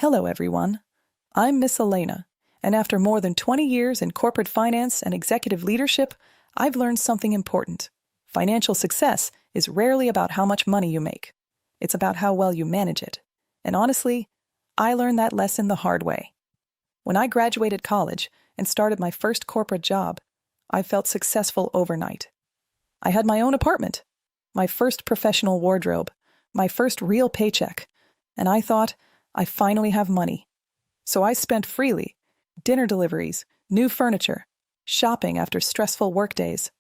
Hello, everyone. I'm Miss Elena, and after more than 20 years in corporate finance and executive leadership, I've learned something important. Financial success is rarely about how much money you make. It's about how well you manage it. And honestly, I learned that lesson the hard way. When I graduated college and started my first corporate job, I felt successful overnight. I had my own apartment, my first professional wardrobe, my first real paycheck, and I thought, I finally have money. So I spent freely: dinner deliveries, new furniture, shopping after stressful workdays.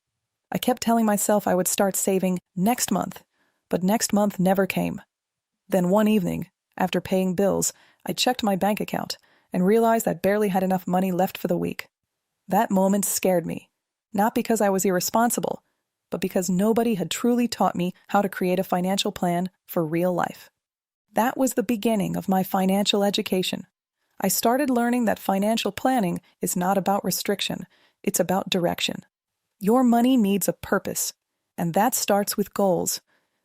I kept telling myself I would start saving next month, but next month never came. Then one evening, after paying bills, I checked my bank account and realized I barely had enough money left for the week. That moment scared me, not because I was irresponsible, but because nobody had truly taught me how to create a financial plan for real life. That was the beginning of my financial education. I started learning that financial planning is not about restriction, it's about direction. Your money needs a purpose, and that starts with goals.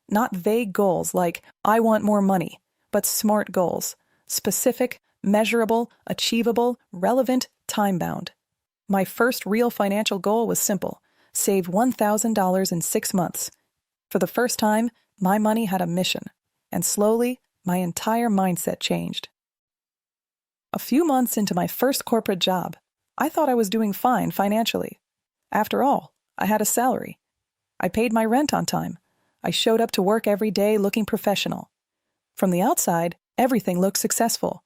Not vague goals like, I want more money, but smart goals. Specific, measurable, achievable, relevant, time-bound. My first real financial goal was simple: save $1,000 in 6 months. For the first time, my money had a mission, and slowly, my entire mindset changed. A few months into my first corporate job, I thought I was doing fine financially. After all, I had a salary. I paid my rent on time. I showed up to work every day looking professional. From the outside, everything looked successful.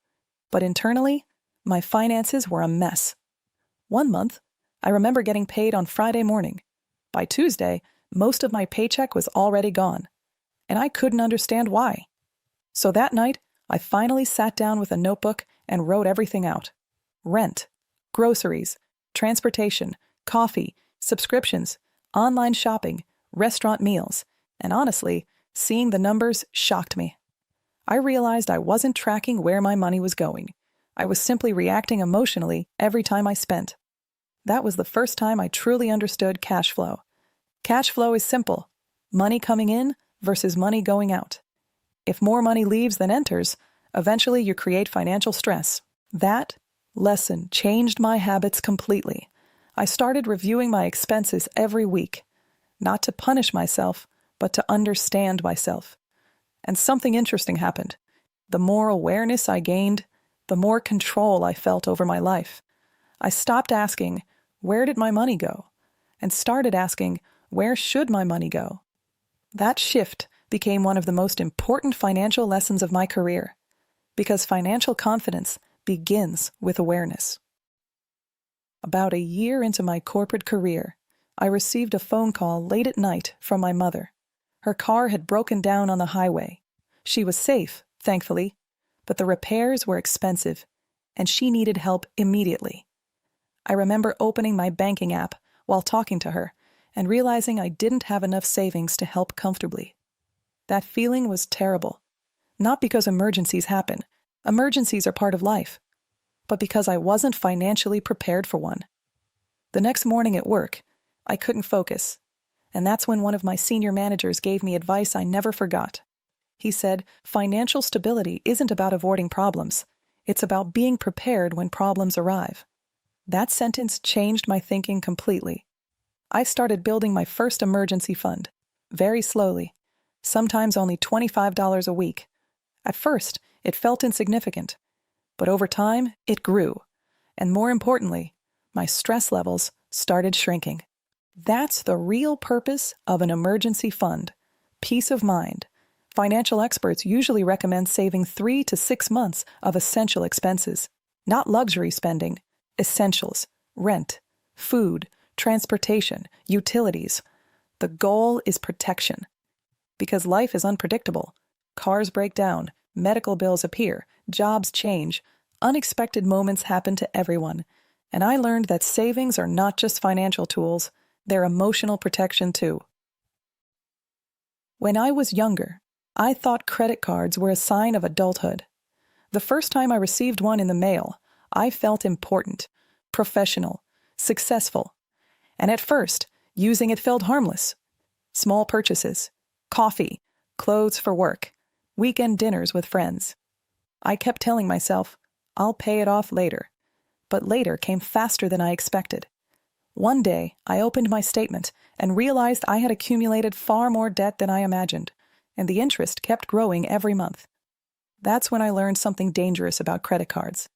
But internally, my finances were a mess. One month, I remember getting paid on Friday morning. By Tuesday, most of my paycheck was already gone, and I couldn't understand why. So that night, I finally sat down with a notebook and wrote everything out. Rent, groceries, transportation, coffee, subscriptions, online shopping, restaurant meals, and honestly, seeing the numbers shocked me. I realized I wasn't tracking where my money was going. I was simply reacting emotionally every time I spent. That was the first time I truly understood cash flow. Cash flow is simple: money coming in versus money going out. If more money leaves than enters, eventually you create financial stress. That lesson changed my habits completely. I started reviewing my expenses every week, not to punish myself, but to understand myself. And something interesting happened. The more awareness I gained, the more control I felt over my life. I stopped asking, where did my money go? And started asking, where should my money go? That shift became one of the most important financial lessons of my career, because financial confidence begins with awareness. About a year into my corporate career, I received a phone call late at night from my mother. Her car had broken down on the highway. She was safe, thankfully, but the repairs were expensive, and she needed help immediately. I remember opening my banking app while talking to her and realizing I didn't have enough savings to help comfortably. That feeling was terrible, not because emergencies happen. Emergencies are part of life, but because I wasn't financially prepared for one. The next morning at work, I couldn't focus, and that's when one of my senior managers gave me advice I never forgot. He said, financial stability isn't about avoiding problems. It's about being prepared when problems arrive. That sentence changed my thinking completely. I started building my first emergency fund, very slowly, sometimes only $25 a week. At first, it felt insignificant, but over time, it grew. And more importantly, my stress levels started shrinking. That's the real purpose of an emergency fund: peace of mind. Financial experts usually recommend saving 3 to 6 months of essential expenses, not luxury spending, essentials, rent, food, transportation, utilities. The goal is protection. Because life is unpredictable. Cars break down, medical bills appear, jobs change, unexpected moments happen to everyone. And I learned that savings are not just financial tools, they're emotional protection too. When I was younger, I thought credit cards were a sign of adulthood. The first time I received one in the mail, I felt important, professional, successful. And at first, using it felt harmless. Small purchases, coffee, clothes for work, weekend dinners with friends. I kept telling myself, I'll pay it off later. But later came faster than I expected. One day, I opened my statement and realized I had accumulated far more debt than I imagined, and the interest kept growing every month. That's when I learned something dangerous about credit cards.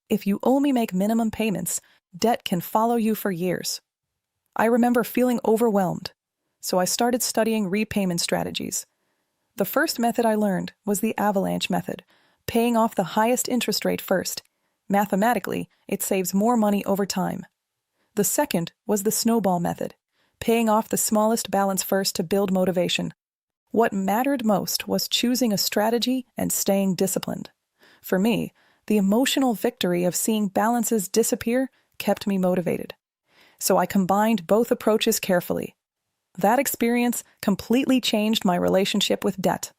If you only make minimum payments, debt can follow you for years. I remember feeling overwhelmed, so I started studying repayment strategies. The first method I learned was the avalanche method, paying off the highest interest rate first. Mathematically, it saves more money over time. The second was the snowball method, paying off the smallest balance first to build motivation. What mattered most was choosing a strategy and staying disciplined. For me, the emotional victory of seeing balances disappear kept me motivated. So I combined both approaches carefully. That experience completely changed my relationship with debt.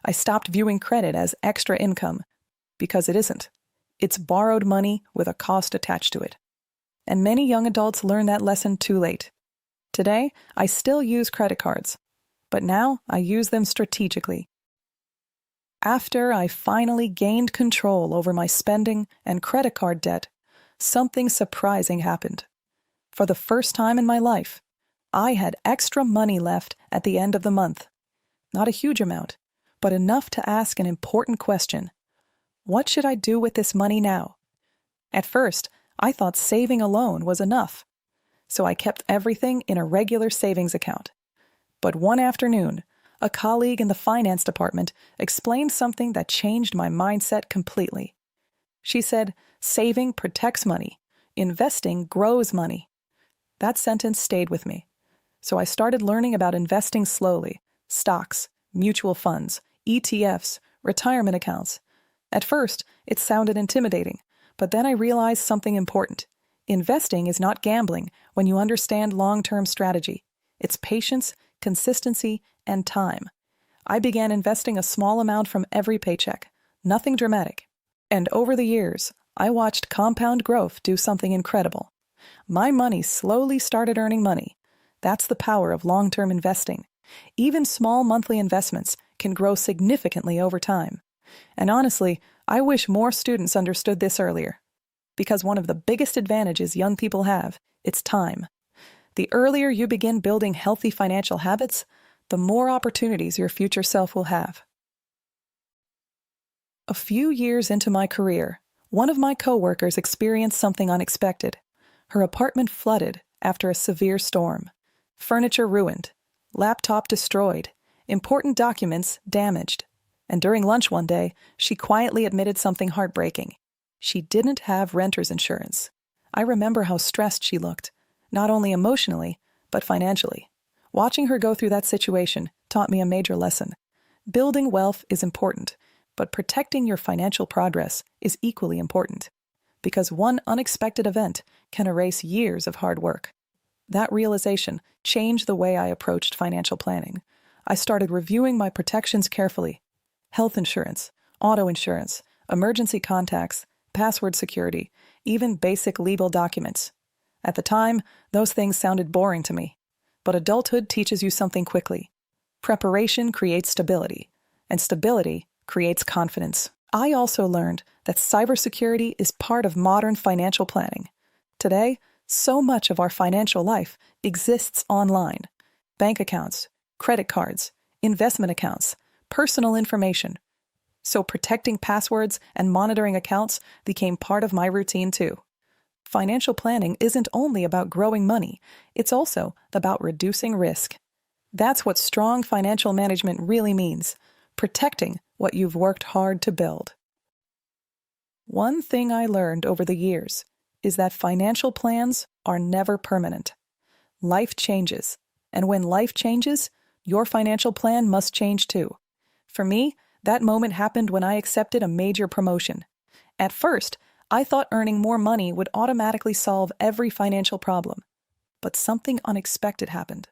I stopped viewing credit as extra income, because it isn't. It's borrowed money with a cost attached to it. And many young adults learn that lesson too late. Today, I still use credit cards, but now I use them strategically. After I finally gained control over my spending and credit card debt, something surprising happened. For the first time in my life, I had extra money left at the end of the month. Not a huge amount, but enough to ask an important question. What should I do with this money now? At first, I thought saving alone was enough, so I kept everything in a regular savings account. But one afternoon, a colleague in the finance department explained something that changed my mindset completely. She said, saving protects money, investing grows money. That sentence stayed with me. So I started learning about investing slowly: stocks, mutual funds, ETFs, retirement accounts. At first, it sounded intimidating, but then I realized something important. Investing is not gambling when you understand long-term strategy. It's patience, consistency, and time. I began investing a small amount from every paycheck, nothing dramatic. And over the years, I watched compound growth do something incredible. My money slowly started earning money. That's the power of long-term investing. Even small monthly investments can grow significantly over time. And honestly, I wish more students understood this earlier. Because one of the biggest advantages young people have, it's time. The earlier you begin building healthy financial habits, the more opportunities your future self will have. A few years into my career, one of my coworkers experienced something unexpected. Her apartment flooded after a severe storm. Furniture ruined, laptop destroyed, important documents damaged. And during lunch one day, she quietly admitted something heartbreaking. She didn't have renter's insurance. I remember how stressed she looked, not only emotionally, but financially. Watching her go through that situation taught me a major lesson. Building wealth is important, but protecting your financial progress is equally important, because one unexpected event can erase years of hard work. That realization changed the way I approached financial planning. I started reviewing my protections carefully: health insurance, auto insurance, emergency contacts, password security, even basic legal documents. At the time, those things sounded boring to me. But adulthood teaches you something quickly. Preparation creates stability, and stability creates confidence. I also learned that cybersecurity is part of modern financial planning. Today, so much of our financial life exists online. Bank accounts, credit cards, investment accounts, personal information. So protecting passwords and monitoring accounts became part of my routine too. Financial planning isn't only about growing money, it's also about reducing risk. That's what strong financial management really means: protecting what you've worked hard to build. One thing I learned over the years is that financial plans are never permanent. Life changes, and when life changes, your financial plan must change too. For me, that moment happened when I accepted a major promotion. At first, I thought earning more money would automatically solve every financial problem. But something unexpected happened.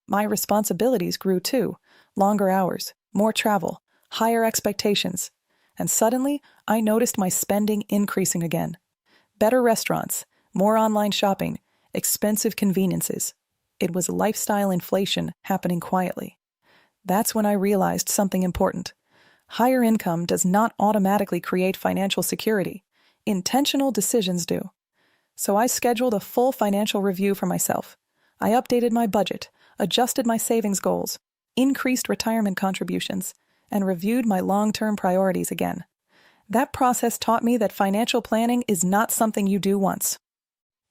My responsibilities grew too: longer hours, more travel, higher expectations. And suddenly, I noticed my spending increasing again. Better restaurants, more online shopping, expensive conveniences. It was lifestyle inflation happening quietly. That's when I realized something important. Higher income does not automatically create financial security. Intentional decisions do. So I scheduled a full financial review for myself. I updated my budget, adjusted my savings goals, increased retirement contributions, and reviewed my long-term priorities again. That process taught me that financial planning is not something you do once.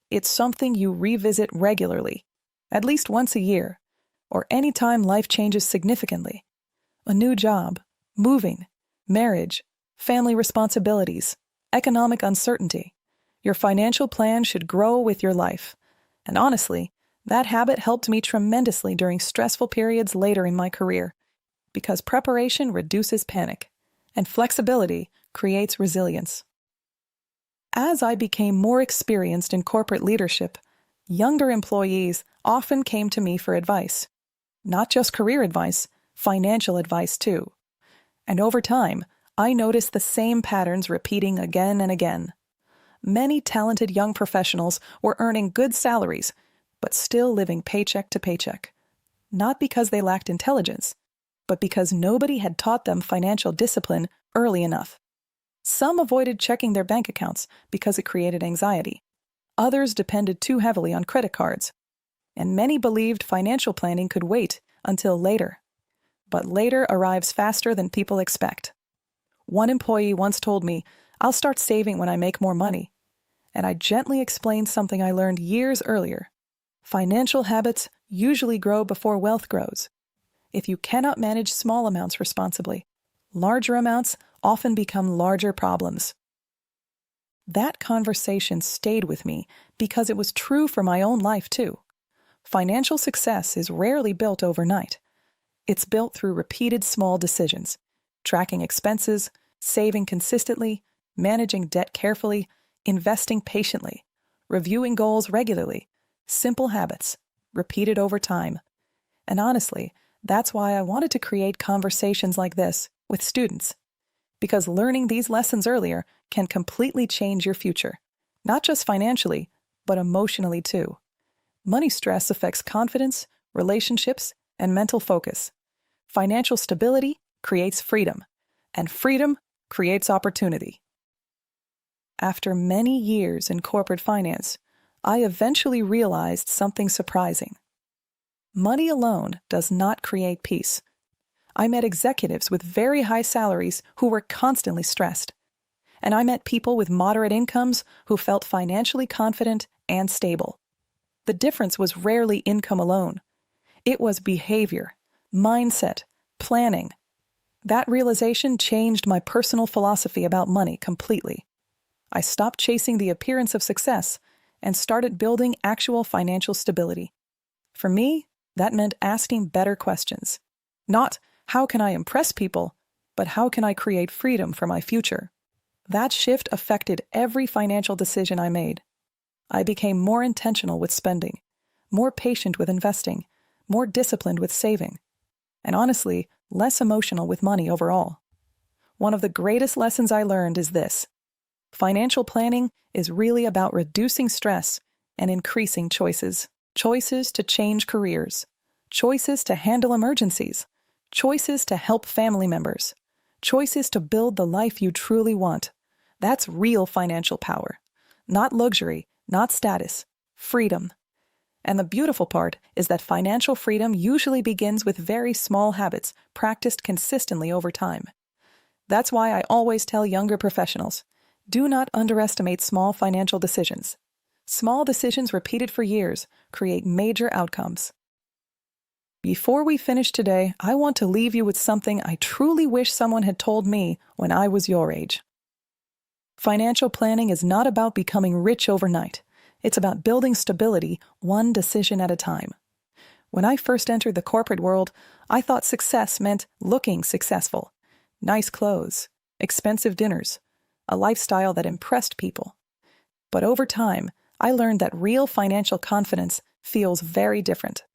It's something you revisit regularly, at least once a year, or any time life changes significantly. A new job, moving, marriage, family responsibilities, economic uncertainty. Your financial plan should grow with your life. And honestly, that habit helped me tremendously during stressful periods later in my career, because preparation reduces panic, and flexibility creates resilience. As I became more experienced in corporate leadership, younger employees often came to me for advice. Not just career advice, financial advice too. And over time, I noticed the same patterns repeating again and again. Many talented young professionals were earning good salaries, but still living paycheck to paycheck. Not because they lacked intelligence, but because nobody had taught them financial discipline early enough. Some avoided checking their bank accounts because it created anxiety. Others depended too heavily on credit cards. And many believed financial planning could wait until later. But later arrives faster than people expect. One employee once told me, "I'll start saving when I make more money." And I gently explained something I learned years earlier. Financial habits usually grow before wealth grows. If you cannot manage small amounts responsibly, larger amounts often become larger problems. That conversation stayed with me because it was true for my own life too. Financial success is rarely built overnight. It's built through repeated small decisions, tracking expenses, saving consistently, managing debt carefully, investing patiently, reviewing goals regularly, simple habits, repeated over time. And honestly, that's why I wanted to create conversations like this with students. Because learning these lessons earlier can completely change your future, not just financially, but emotionally too. Money stress affects confidence, relationships, and mental focus. Financial stability creates freedom, and freedom creates opportunity. After many years in corporate finance, I eventually realized something surprising. Money alone does not create peace. I met executives with very high salaries who were constantly stressed. And I met people with moderate incomes who felt financially confident and stable. The difference was rarely income alone. It was behavior, mindset, planning. That realization changed my personal philosophy about money completely. I stopped chasing the appearance of success and started building actual financial stability. For me, that meant asking better questions. Not, how can I impress people, but how can I create freedom for my future? That shift affected every financial decision I made. I became more intentional with spending, more patient with investing, more disciplined with saving, and honestly, less emotional with money overall. One of the greatest lessons I learned is this: financial planning is really about reducing stress and increasing choices. Choices to change careers, choices to handle emergencies, choices to help family members, choices to build the life you truly want. That's real financial power. Not luxury, not status, freedom. And the beautiful part is that financial freedom usually begins with very small habits practiced consistently over time. That's why I always tell younger professionals, do not underestimate small financial decisions. Small decisions repeated for years create major outcomes. Before we finish today, I want to leave you with something I truly wish someone had told me when I was your age. Financial planning is not about becoming rich overnight. It's about building stability one decision at a time. When I first entered the corporate world, I thought success meant looking successful. Nice clothes, expensive dinners, a lifestyle that impressed people. But over time, I learned that real financial confidence feels very different.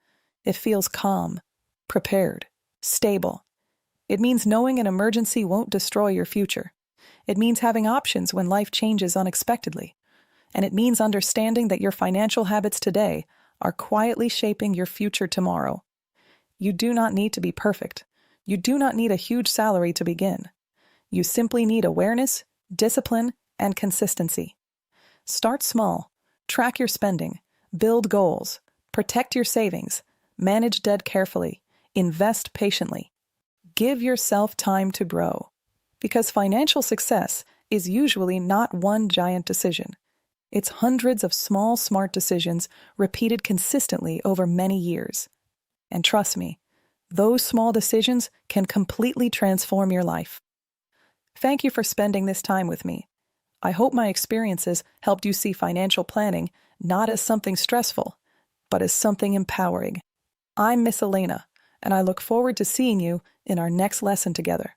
It feels calm, prepared, stable. It means knowing an emergency won't destroy your future. It means having options when life changes unexpectedly. And it means understanding that your financial habits today are quietly shaping your future tomorrow. You do not need to be perfect. You do not need a huge salary to begin. You simply need awareness, discipline, and consistency. Start small. Track your spending. Build goals. Protect your savings. Manage debt carefully. Invest patiently. Give yourself time to grow. Because financial success is usually not one giant decision. It's hundreds of small, smart decisions repeated consistently over many years. And trust me, those small decisions can completely transform your life. Thank you for spending this time with me. I hope my experiences helped you see financial planning not as something stressful, but as something empowering. I'm Miss Elena, and I look forward to seeing you in our next lesson together.